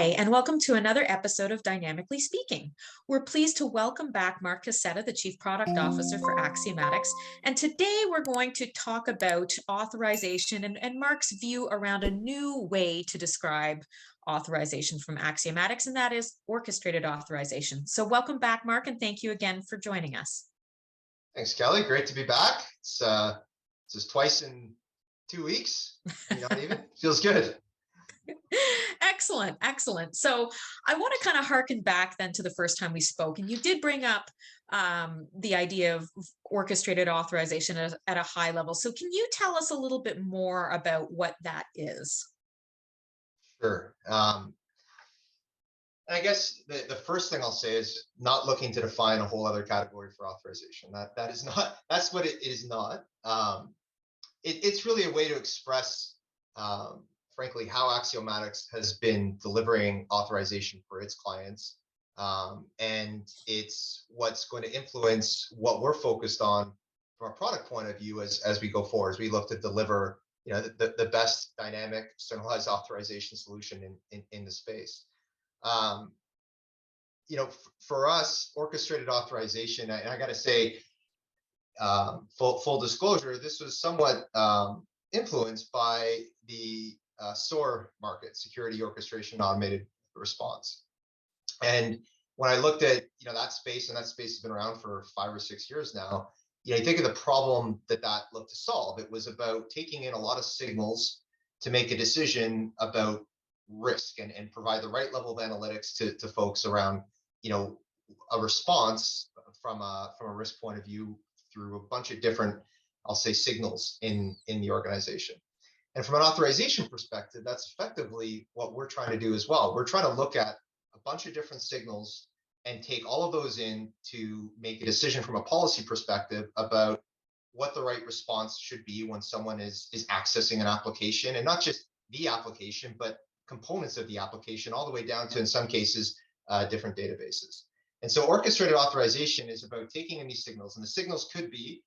Hi, and welcome to another episode of Dynamically Speaking. We're pleased to welcome back Mark Cassetta, the Chief Product Officer for Axiomatics. And today we're going to talk about authorization and Mark's view around a new way to describe authorization from Axiomatics, and that is orchestrated authorization. So welcome back, Mark, and thank you again for joining us. Thanks, Kelly. Great to be back. It's just twice in 2 weeks. Not even. Feels good. Excellent, excellent. So I want to kind of harken back then to the first time we spoke, and you did bring up the idea of orchestrated authorization at a high level. So can you tell us a little bit more about what that is? Sure. I guess the first thing I'll say is not looking to define a whole other category for authorization. That is not. That's what it is not. It's really a way to express. Frankly, how Axiomatics has been delivering authorization for its clients. And it's what's going to influence what we're focused on from a product point of view as we go forward, as we look to deliver the best dynamic externalized authorization solution in the space. For us, orchestrated authorization, and I got to say, full disclosure, this was somewhat influenced by the SOAR market, Security Orchestration Automated Response. And when I looked at that space, and that space has been around for 5 or 6 years now, you think of the problem that looked to solve. It was about taking in a lot of signals to make a decision about risk and provide the right level of analytics to folks around a response from a risk point of view through a bunch of different, I'll say, signals in the organization. And from an authorization perspective, that's effectively what we're trying to do as well. We're trying to look at a bunch of different signals and take all of those in to make a decision from a policy perspective about what the right response should be when someone is accessing an application, and not just the application, but components of the application, all the way down to, in some cases, different databases. And so orchestrated authorization is about taking in these signals, and the signals could be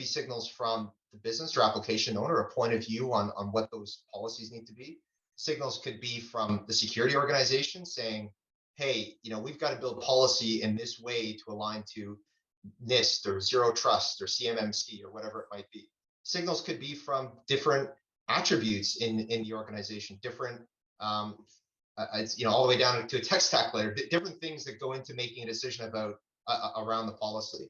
signals from the business or application owner, a point of view on what those policies need to be. Signals could be from the security organization saying, hey, we've got to build policy in this way to align to NIST or zerotrust or CMMC or whatever it might be. Signals could be from different attributes in the organization, different, all the way down to a tech stack layer, different things that go into making a decision about around the policy.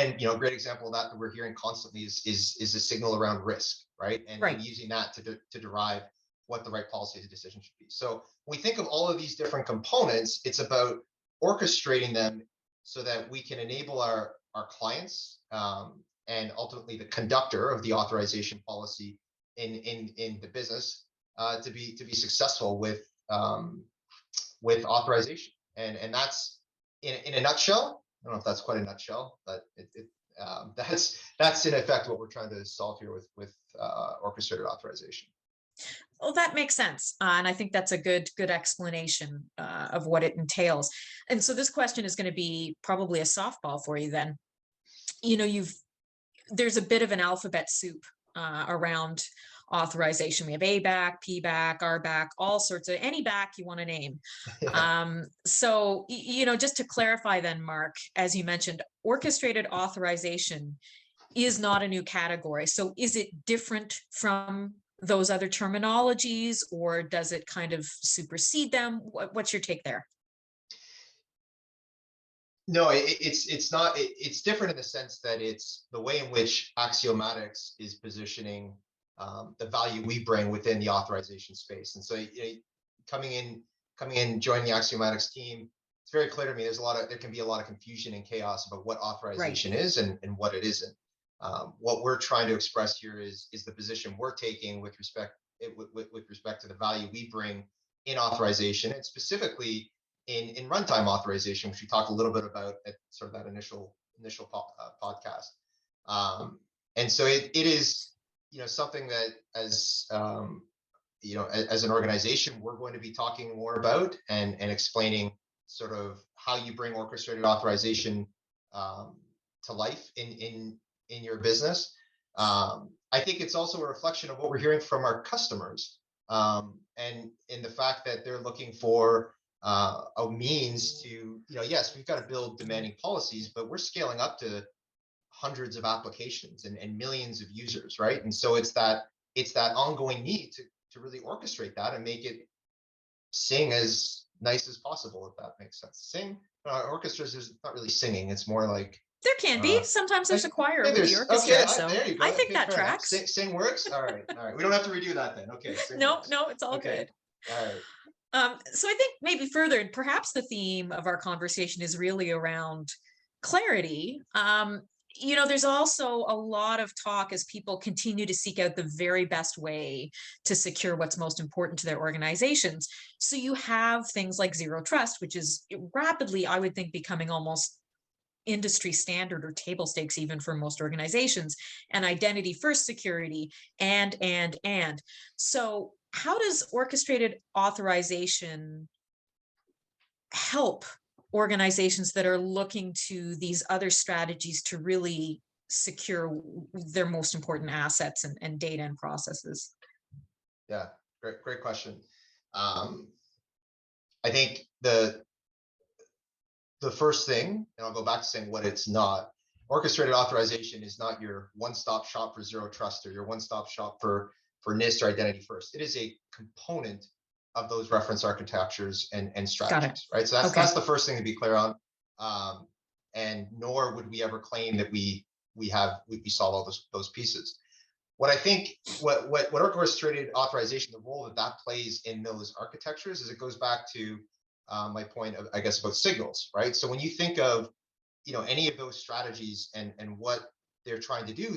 And a great example of that we're hearing constantly is a signal around risk, right? And using that to derive what the right policy decision should be. So when we think of all of these different components, it's about orchestrating them so that we can enable our clients and ultimately the conductor of the authorization policy in the business to be successful with authorization. And that's in a nutshell. I don't know if that's quite a nutshell, but that's in effect what we're trying to solve here with orchestrated authorization. Well, that makes sense. And I think that's a good explanation of what it entails. And so this question is going to be probably a softball for you then. There's a bit of an alphabet soup around authorization. We have ABAC, PBAC, RBAC, all sorts of any BAC you want to name. So, just to clarify then, Mark, as you mentioned, orchestrated authorization is not a new category. So is it different from those other terminologies, or does it kind of supersede them? What's your take there? No, it's not. It's different in the sense that it's the way in which Axiomatics is positioning the value we bring within the authorization space. And so, coming in, joining the Axiomatics team, it's very clear to me there can be a lot of confusion and chaos about what authorization is and what it isn't. What we're trying to express here is the position we're taking with respect to the value we bring in authorization, and specifically in runtime authorization, which we talked a little bit about at sort of that initial podcast. And so it is something that as an organization we're going to be talking more about and explaining sort of how you bring orchestrated authorization to life in your business. I think it's also a reflection of what we're hearing from our customers. and in the fact that they're looking for a means to, yes, we've got to build demanding policies, but we're scaling up to hundreds of applications and millions of users, right? And so it's that ongoing need to really orchestrate that and make it sing as nice as possible, if that makes sense. Sing, orchestras, there's not really singing. It's more like there can be. Sometimes there's a choir with the orchestra. Okay, so there you go. I think Okay, that tracks. Sing works. All right. We don't have to redo that then. Okay. No, it's all good. All right. So I think maybe further, perhaps the theme of our conversation is really around clarity. There's also a lot of talk as people continue to seek out the very best way to secure what's most important to their organizations. So you have things like zero trust, which is rapidly, I would think, becoming almost industry standard or table stakes even for most organizations, and identity first security, and. So how does orchestrated authorization help organizations that are looking to these other strategies to really secure their most important assets and data and processes? Yeah, great question. I think the first thing, and I'll go back to saying what it's not, orchestrated authorization is not your one-stop shop for zero trust or your one-stop shop for NIST or identity first. It is a component of those reference architectures and strategies, right? So that's the first thing to be clear on. And nor would we ever claim that we solve all those pieces. What I think, what orchestrated authorization, the role that plays in those architectures, is it goes back to my point of, I guess, about signals, right? So when you think of, any of those strategies and what they're trying to do,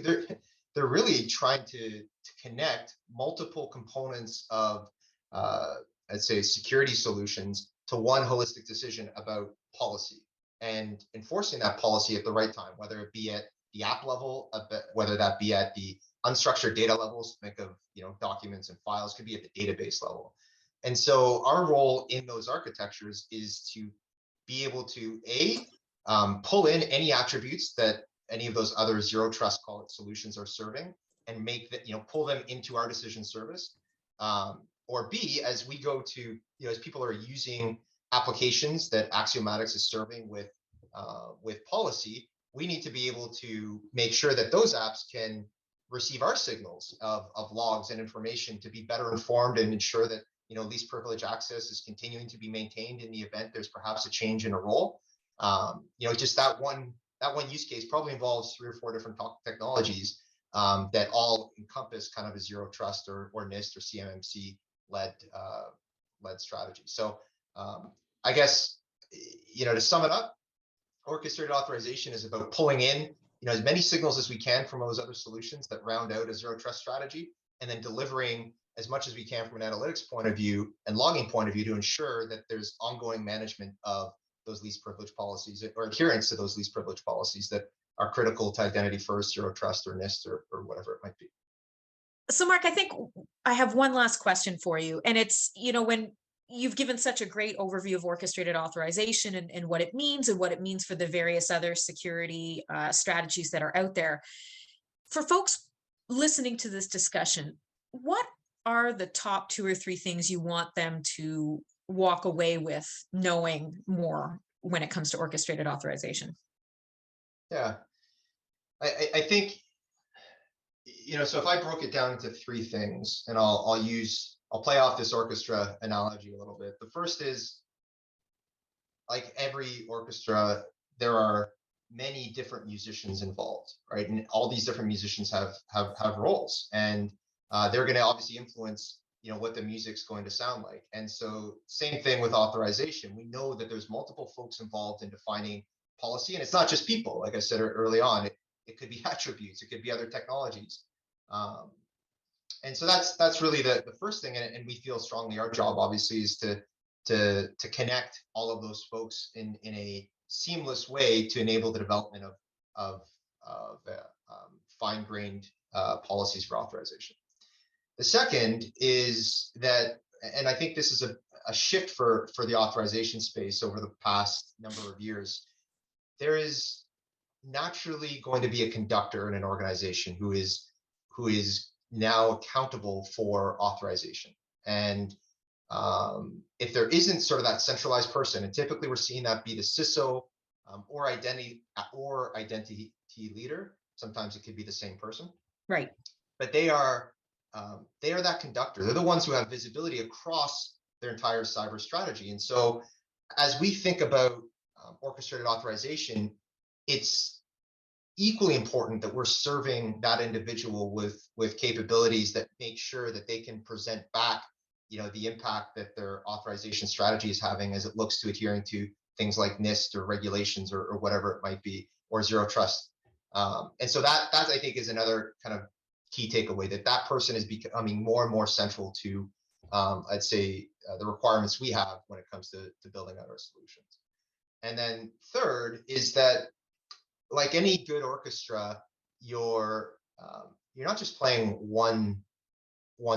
they're really trying to connect multiple components of, I'd say, security solutions to one holistic decision about policy and enforcing that policy at the right time, whether it be at the app level, whether that be at the unstructured data levels, think of documents and files, could be at the database level. And so our role in those architectures is to be able to pull in any attributes that any of those other zero trust solutions are serving and make that, pull them into our decision service. Or B, as we go to, as people are using applications that Axiomatics is serving with policy, we need to be able to make sure that those apps can receive our signals of logs and information to be better informed and ensure that least privilege access is continuing to be maintained in the event there's perhaps a change in a role. Just that one use case probably involves 3 or 4 different technologies that all encompass kind of a zero trust or NIST or CMMC led strategy. So I guess to sum it up, orchestrated authorization is about pulling in as many signals as we can from those other solutions that round out a zero trust strategy, and then delivering as much as we can from an analytics point of view and logging point of view to ensure that there's ongoing management of those least privilege policies or adherence to those least privilege policies that are critical to identity first, zero trust, or NIST, or whatever it might be. So Mark, I think I have one last question for you. And it's, when you've given such a great overview of orchestrated authorization and what it means for the various other security strategies that are out there. For folks listening to this discussion, what are the top 2 or 3 things you want them to walk away with knowing more when it comes to orchestrated authorization? Yeah, I think, so if I broke it down into 3 things, and I'll play off this orchestra analogy a little bit. The first is, like every orchestra, there are many different musicians involved, right? And all these different musicians have roles, and they're going to obviously influence what the music's going to sound like. And so same thing with authorization. We know that there's multiple folks involved in defining policy, and it's not just people. Like I said early on, it could be attributes, it could be other technologies. And so that's really the first thing. And we feel strongly our job obviously is to connect all of those folks in a seamless way to enable the development of fine-grained policies for authorization. The second is that, and I think this is a shift for the authorization space over the past number of years, there is naturally going to be a conductor in an organization who is now accountable for authorization. And if there isn't sort of that centralized person, and typically we're seeing that be the CISO or identity leader. Sometimes it could be the same person. Right. But they are that conductor. They're the ones who have visibility across their entire cyber strategy. And so as we think about orchestrated authorization, it's equally important that we're serving that individual with capabilities that make sure that they can present back, the impact that their authorization strategy is having as it looks to adhering to things like NIST or regulations or whatever it might be, or zero trust. And so that I think is another kind of key takeaway, that person is becoming more and more central to, I'd say, the requirements we have when it comes to building out our solutions. And then third is that, like any good orchestra, you're not just playing one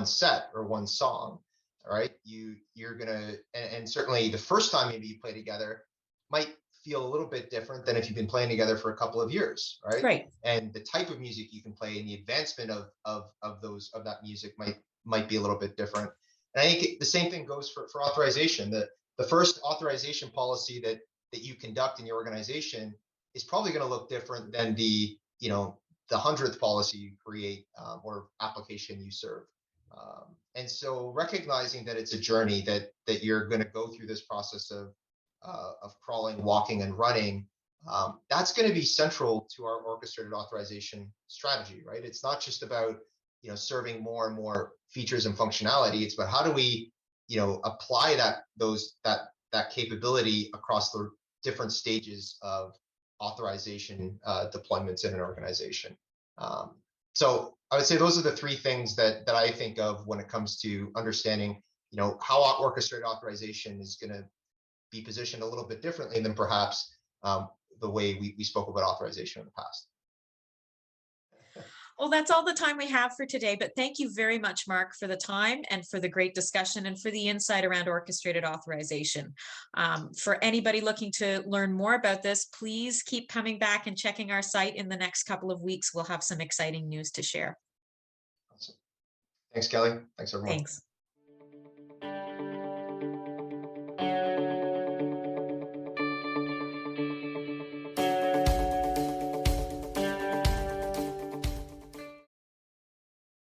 set or one song, right? You're gonna, and certainly the first time maybe you play together might feel a little bit different than if you've been playing together for a couple of years, right? Right. And the type of music you can play and the advancement of that music might be a little bit different. And I think the same thing goes for authorization. The first authorization policy that you conduct in your organization is probably going to look different than the 100th policy you create or application you serve. And so recognizing that it's a journey, that you're going to go through this process of crawling, walking, and running, that's going to be central to our orchestrated authorization strategy, right? It's not just about serving more and more features and functionality. It's about how do we apply that capability across the different stages of authorization deployments in an organization. So I would say those are the three things that I think of when it comes to understanding, how orchestrated authorization is going to be positioned a little bit differently than perhaps the way we spoke about authorization in the past. Well, that's all the time we have for today, but thank you very much, Mark, for the time and for the great discussion and for the insight around orchestrated authorization. For anybody looking to learn more about this, please keep coming back and checking our site. In the next couple of weeks, we'll have some exciting news to share. Awesome. Thanks, Kelly. Thanks, everyone. Thanks.